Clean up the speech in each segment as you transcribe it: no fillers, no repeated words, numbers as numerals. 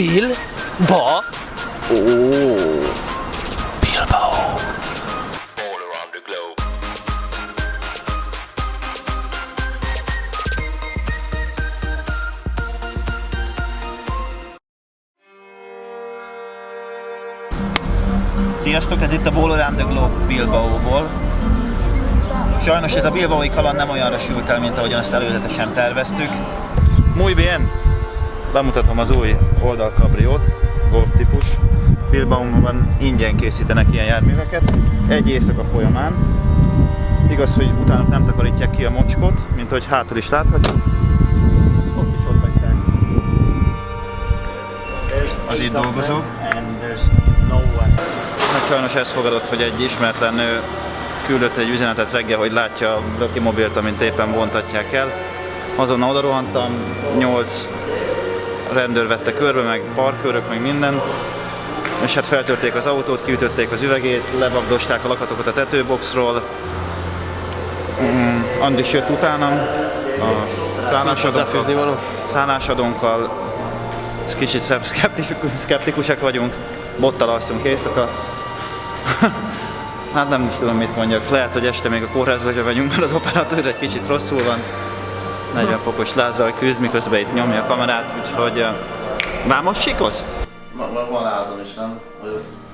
Bilbao. Sziasztok, ez itt a Ball Around the Globe Bilbaóból. Sajnos ez a bilbaói kaland nem olyanra sült el, mint ahogyan ezt előzetesen terveztük. Muy bien! Bemutatom az új oldalkabriót, golf típus. Bilbaóban ingyen készítenek ilyen járműveket, egy éjszaka folyamán. Igaz, hogy utána nem takarítják ki a mocskot, mint ahogy hátul is láthatjuk. Ott is ott hagyták az itt dolgozók. Hát sajnos ez fogadott, hogy egy ismeretlen nő küldött egy üzenetet reggel, hogy látja a Rocky mobilt, amint éppen vontatják el. Azonnal oda rohantam, 8 rendőr vette körbe, meg parkőrök, meg minden. És hát feltörték az autót, kiütötték az üvegét, levagdosták a lakatokat a tetőboxról. Andis jött utánam, a szállásadónkkal. Kicsit szkeptikusak vagyunk, bottal alszunk éjszaka. Hát nem is tudom, mit mondjak. Lehet, hogy este még a kórházba megyünk, mert az operatőr egy kicsit rosszul van. 40 fokos lázzal küzd, miközben itt nyomja a kamerát, úgyhogy... Vámos csikosz? Van lázam is, nem?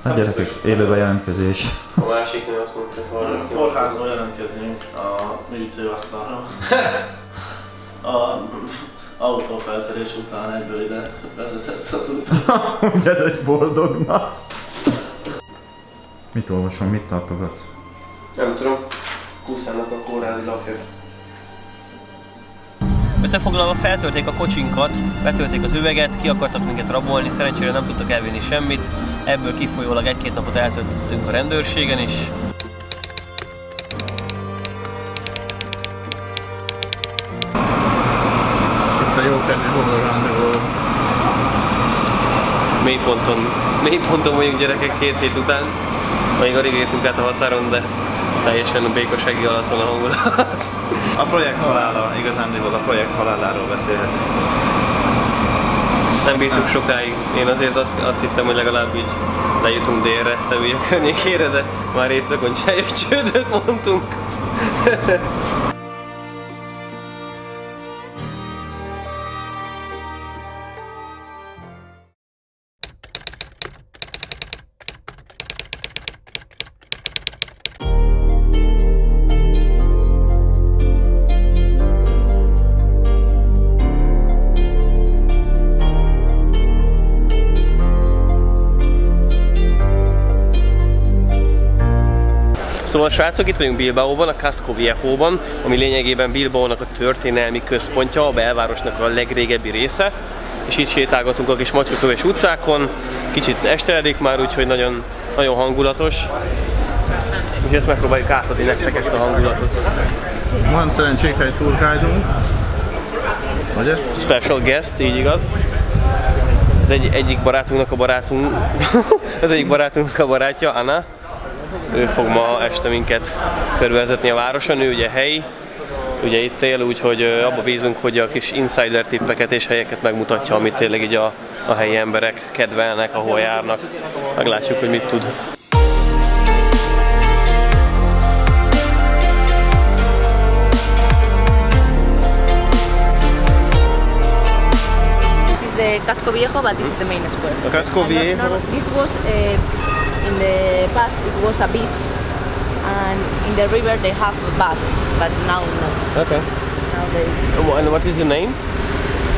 Hát gyerekek, élőben jelentkezés. A másik nő azt mondta, hogy a kórházban jelentkezünk a műtőasztalra. A autófeltörés után egyből ide vezetett az út. Ugye ez egy boldog nap. Mit olvasom, mit tartogatsz? Nem tudom. Kuszának a kórházi lapja. Összefoglalva feltörték a kocsinkat, betörték az üveget, ki akartak minket rabolni, szerencsére nem tudtak elvinni semmit. Ebből kifolyólag egy-két napot eltöltöttünk a rendőrségen is. Itt a jó kedvű Ball Around the Globe. Mélyponton vagyunk gyerekek 2 hét után. Még alig értünk át a határon, de teljesen a békossági alatt van a hangulat. A projekt halála, igazándiból a projekt haláláról beszélhetünk. Nem bírtuk sokáig. Én azért azt hittem, hogy legalább így lejutunk délre, Sevilla környékére, de már éjszakon csődöt mondtunk. Szóval srácok, itt vagyunk Bilbaóban, a Casco Viejóban, ami lényegében Bilbaónak a történelmi központja, a belvárosnak a legrégebbi része. És itt sétálgatunk a kis macskaköves utcákon, kicsit esteredik már, úgyhogy nagyon, nagyon hangulatos. Úgyhogy ezt megpróbáljuk átadni nektek, ezt a hangulatot. Van szerencsénk egy tourguide-unk. Ugye? Special guest, így igaz. Az egyik barátunknak a barátja, Anna. Ő fog ma este minket körbevezetni a városon, ő ugye helyi, ugye itt él, úgyhogy abba bízunk, hogy a kis insider tippeket és helyeket megmutatja, amit tényleg így a helyi emberek kedvelnek, ahol járnak. Meglátjuk, hogy mit tud. This is the Casco Viejo, but this is the main square. Casco Viejo. This was in the past it was a beach, and in the river they have baths, but now no. Okay. Now they. And what is the name?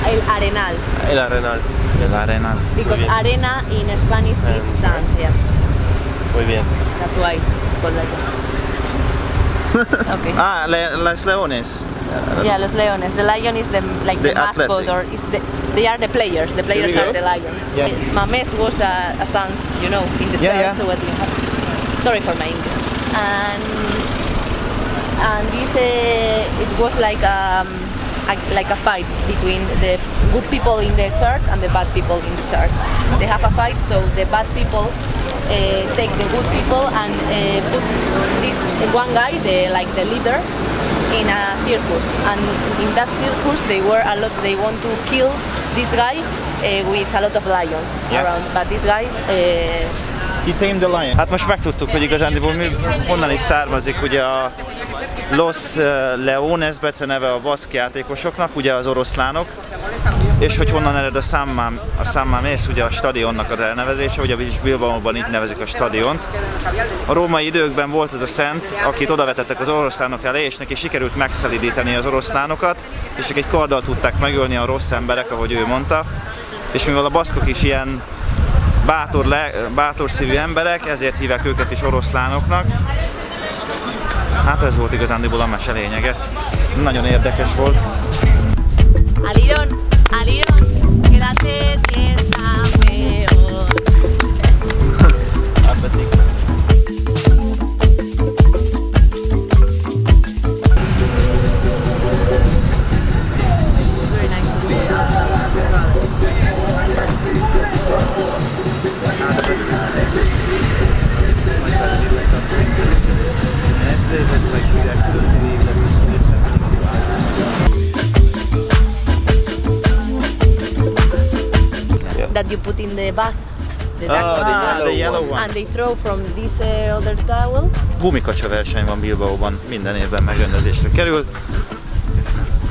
El Arenal. El Arenal. El Arenal. Because arena in Spanish is sand. Yeah. Muy bien. That's why it's called like that. Okay. Las Leones. Yeah, Los Leones. The lion is the mascot, athletic. or is they are the players. The players Here we are go. the lion. Yeah. Mames was a sans, you know, in the church. Yeah. So what you have. Sorry for my English. And this it was like a fight between the good people in the church and the bad people in the church. They have a fight, so the bad people take the good people and put this one guy, the leader, in a circus. And in that circus, they want to kill this guy with a lot of lions around. But this guy, He tamed the lion. Hát most megtudtuk, hogy igazándiból honnan is származik ugye a Los Leones beceneve a baszk játékosoknak, ugye az oroszlánok, és hogy honnan ered a San Mamés, ugye a stadionnak az elnevezése, ugye is Bilbaóban így nevezik a stadiont. A római időkben volt ez a szent, akit odavetettek az oroszlánok elé, és neki sikerült megszelídíteni az oroszlánokat, és egy karddal tudták megölni a rossz emberek, ahogy ő mondta. És mivel a baszkok is ilyen bátor szívű emberek, ezért hívják őket is oroszlánoknak. Hát ez volt igazándiból a mese lényege. Nagyon érdekes volt. Aliron, quédate siempre peor. That you put in the bath. The yellow one. And they throw from this other towel. Gumikacsa verseny van Bilbaóban, minden évben megrendezésre kerül.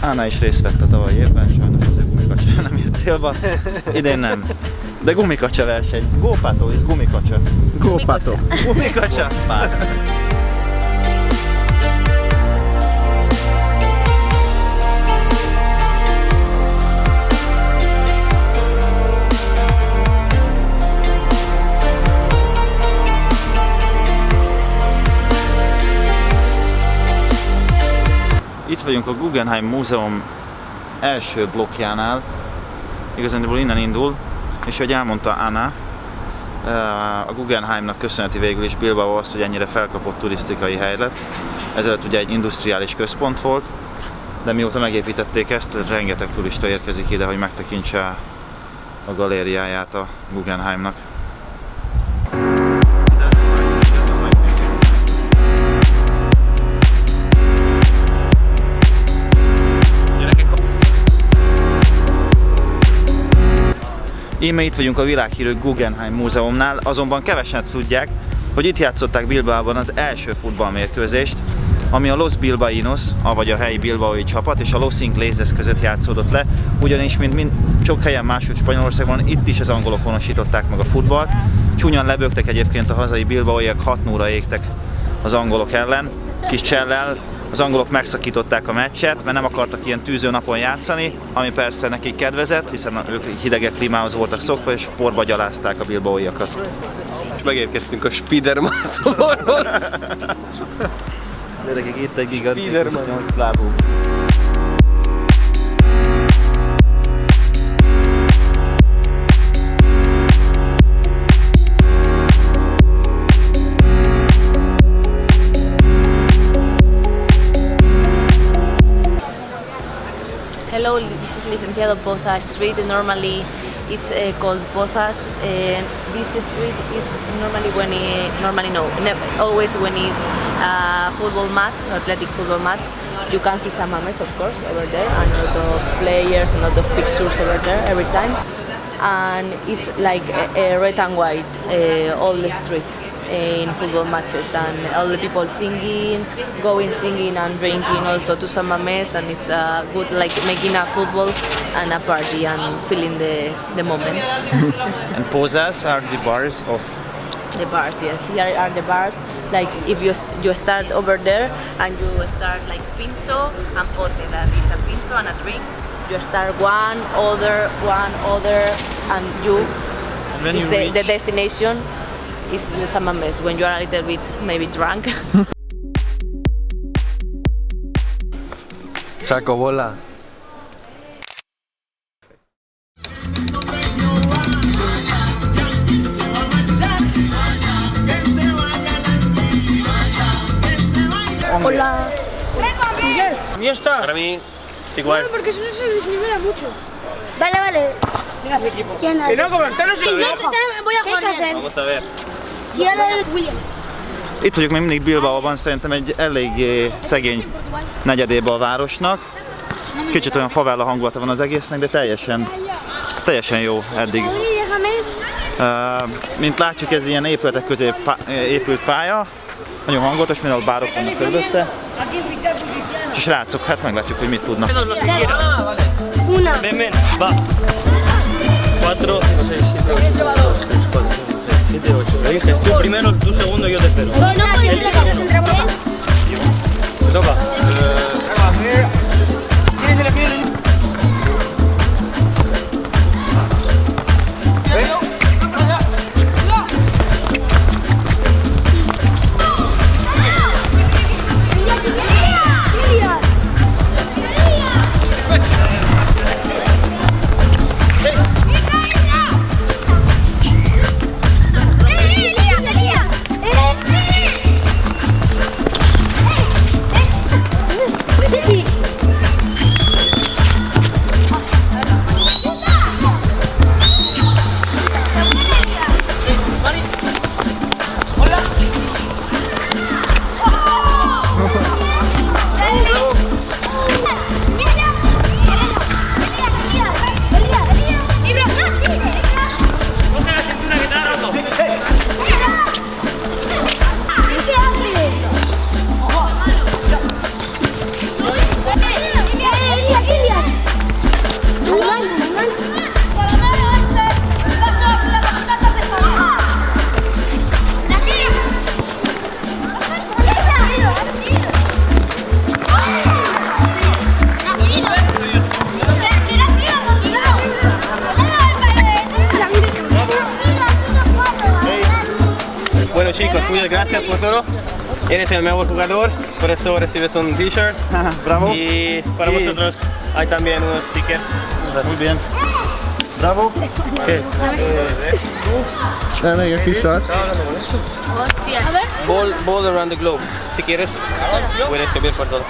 Anna is részt vett a tavalyi évben, sajnos az ő gumikacsa nem jött célba. Idén nem. De gumikacsa verseny. Gópátó is gumikacsa. Gópátó. Gumikacsa. Már. Itt vagyunk a Guggenheim Múzeum első blokkjánál, igazándiból innen indul, és ahogy elmondta Anna, a Guggenheimnak köszönheti végül is Bilbao azt, hogy ennyire felkapott turisztikai hely lett. Ezelőtt ugye egy industriális központ volt, de mióta megépítették ezt, rengeteg turista érkezik ide, hogy megtekintse a galériáját a Guggenheimnak. Íme itt vagyunk a világhírű Guggenheim Múzeumnál, azonban kevesen tudják, hogy itt játszották Bilbaóban az első futballmérkőzést, ami a Los Bilbaínos, avagy a helyi bilbaói csapat, és a Los Ingleses között játszódott le, ugyanis mint sok helyen máshogy Spanyolországban, itt is az angolok honosították meg a futballt. Csúnyan lebögtek egyébként a hazai bilbaóiak, 6-0-ra égtek az angolok ellen, kis csellel. Az angolok megszakították a meccset, mert nem akartak ilyen tűző napon játszani, ami persze nekik kedvezett, hiszen ők hidegebb klímához voltak szokva, és porba gyalázták a bilbaóiakat. És megérkeztünk a Spiderman szoborhoz. Gyerekek, itt egy gigantikus 8 lábú. Hello, this is Licenciado Poza Street. Normally it's called Pozas. This street is always when it's a football match, athletic football match. You can see San Mamés, of course, over there, and a lot of players, a lot of pictures over there every time. And it's like a red and white, all the street in football matches, and all the people singing, going singing and drinking also to San Mamés, and it's good, like making a football and a party and feeling the moment. And Pozas are the bars of... The bars, yeah. Here are the bars. Like if you start over there and you start like pincho and pote, that is a pincho and a drink. You start one other, and when is you the reach... destination is the San Mamés when you are a little bit maybe drunk. Chaco bola. Hola. Para mí es igual. Porque eso se desnivela mucho. Vale, vale. ¿Quién Que no, como está no se Yo enoja. voy a jugar bien. Vamos a ver. Si ahora el Williams. Itt vagyok még mindig Bilbaóban, szerintem egy eléggé szegény negyedébe a városnak. Kicsit olyan favela hangulata van az egésznek, de teljesen teljesen jó eddig. Mint látjuk, ez ilyen épületek közé épült pálya, nagyon hangulatos, mivel bárok vannak körülötte. És a srácok, hát meglátjuk, hogy mit tudnak. Una. Ven, ven, va. 4, 5, 6, 7, 8, 7, 8. Lo dices tú primero, tú segundo y yo tercero. No puedes ir a la casa. Te toca. Bueno chicos, muchas gracias por todo. Eres el mejor jugador, por eso recibes un t-shirt. Bravo. Y para vosotros hay también unos stickers. Muy bien. Bravo. ¿Qué? Dame aquí shots. Ball around the globe. Si quieres, puedes escribir por todo.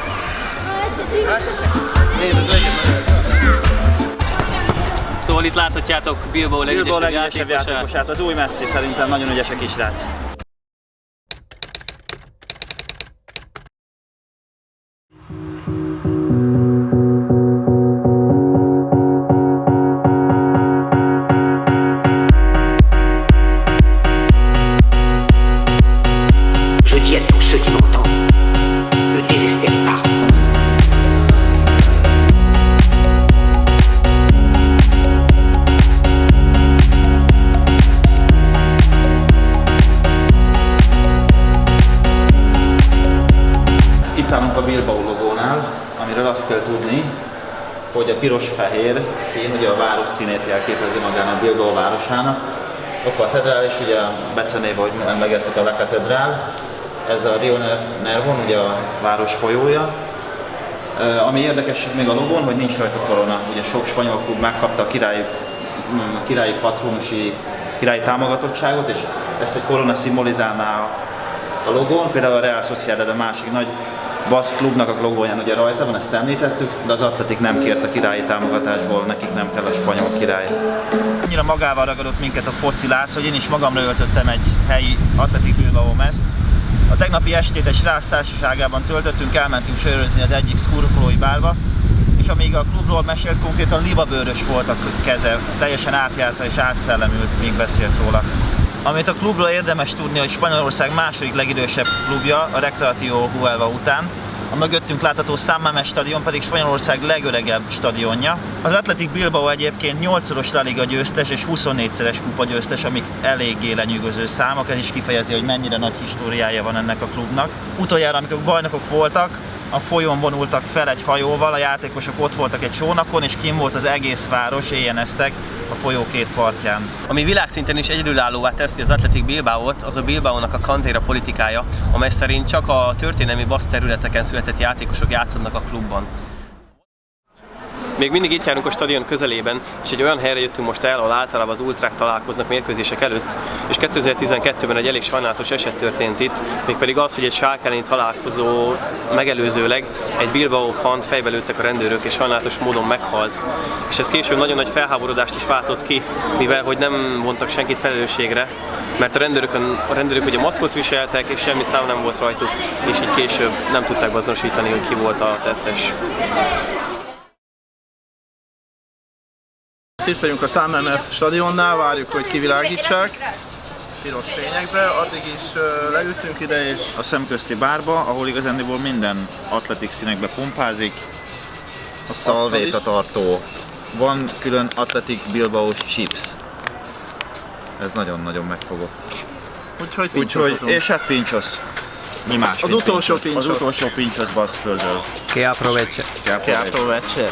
Szóval itt láthatjátok Bilbao legügyesebb játékosát. Az új Messi, szerintem nagyon ügyes a kisrác. Je dis à tous ceux qui m'entendent, ne désespérez pas. Itt állunk a Bilbao logónál, amiről azt kell tudni, hogy a piros-fehér szín, ugye a város színét jelképezi magának Bilbao városának. A katedrál, és ugye a becenéve, hogy emlegettük a La Catedral, ez a Rio Nervon, ugye a város folyója. Ami érdekes még a logón, hogy nincs rajta korona. Ugye sok spanyol klub megkapta a királyi patronusi, királyi támogatottságot, és ezt egy korona szimbolizálná a logón. Például a Real Sociedad, a másik nagy baszk klubnak a logóján ugye rajta van, ezt említettük, de az Atletik nem kért a királyi támogatásból, nekik nem kell a spanyol király. Annyira magával ragadott minket a foci Lász, hogy én is magamra öltöttem egy helyi Athletic Bilbao mezt. A tegnapi estét egy srác társaságában töltöttünk, elmentünk sörözni az egyik szurkolói bárba, és amíg a klubról mesélt, konkrétan libabőrös volt a keze, teljesen átjárta és átszellemült, míg beszélt róla. Amit a klubról érdemes tudni, hogy Spanyolország második legidősebb klubja a Recreativo Huelva után, a mögöttünk látható San Mamés stadion pedig Spanyolország legöregebb stadionja. Az Athletic Bilbao egyébként 8-szoros La Liga győztes és 24-szeres kupa győztes, amik eléggé lenyűgöző számok, ez is kifejezi, hogy mennyire nagy históriája van ennek a klubnak. Utoljára, amikor bajnokok voltak, a folyón vonultak fel egy hajóval, a játékosok ott voltak egy csónakon, és kim volt az egész város, éjjeneztek a folyó két partján. Ami világszinten is egyedülállóvá teszi az Athletic Bilbaót, az a Bilbaónak a Cantera politikája, amely szerint csak a történelmi baszk területeken született játékosok játszhatnak a klubban. Még mindig itt járunk a stadion közelében, és egy olyan helyre jöttünk most el, ahol általában az ultrák találkoznak mérkőzések előtt, és 2012-ben egy elég sajnálatos eset történt itt, mégpedig az, hogy egy Schalke elleni találkozót megelőzőleg egy Bilbao fant fejbe lőttek a rendőrök, és sajnálatos módon meghalt. És ez később nagyon nagy felháborodást is váltott ki, mivel hogy nem vontak senkit felelősségre, mert a rendőrök ugye maszkot viseltek, és semmi szám nem volt rajtuk, és így később nem tudták azonosítani, hogy ki volt a tettes. Itt vagyunk a San Mamés stadionnál, várjuk, hogy kivilágítsák. Piros fényekbe, addig is leültünk ide és... A szemközti bárba, ahol igazándiból minden atletik színekbe pumpázik. A szalvétatartó. Van külön Athletic Bilbao chips. Ez nagyon-nagyon megfogott. Úgyhogy És hát pinchos. Mi más? Az mint utolsó pinchos? Az pinchos. utolsó pinchos baszk földről. Che aproveche. Che aproveche.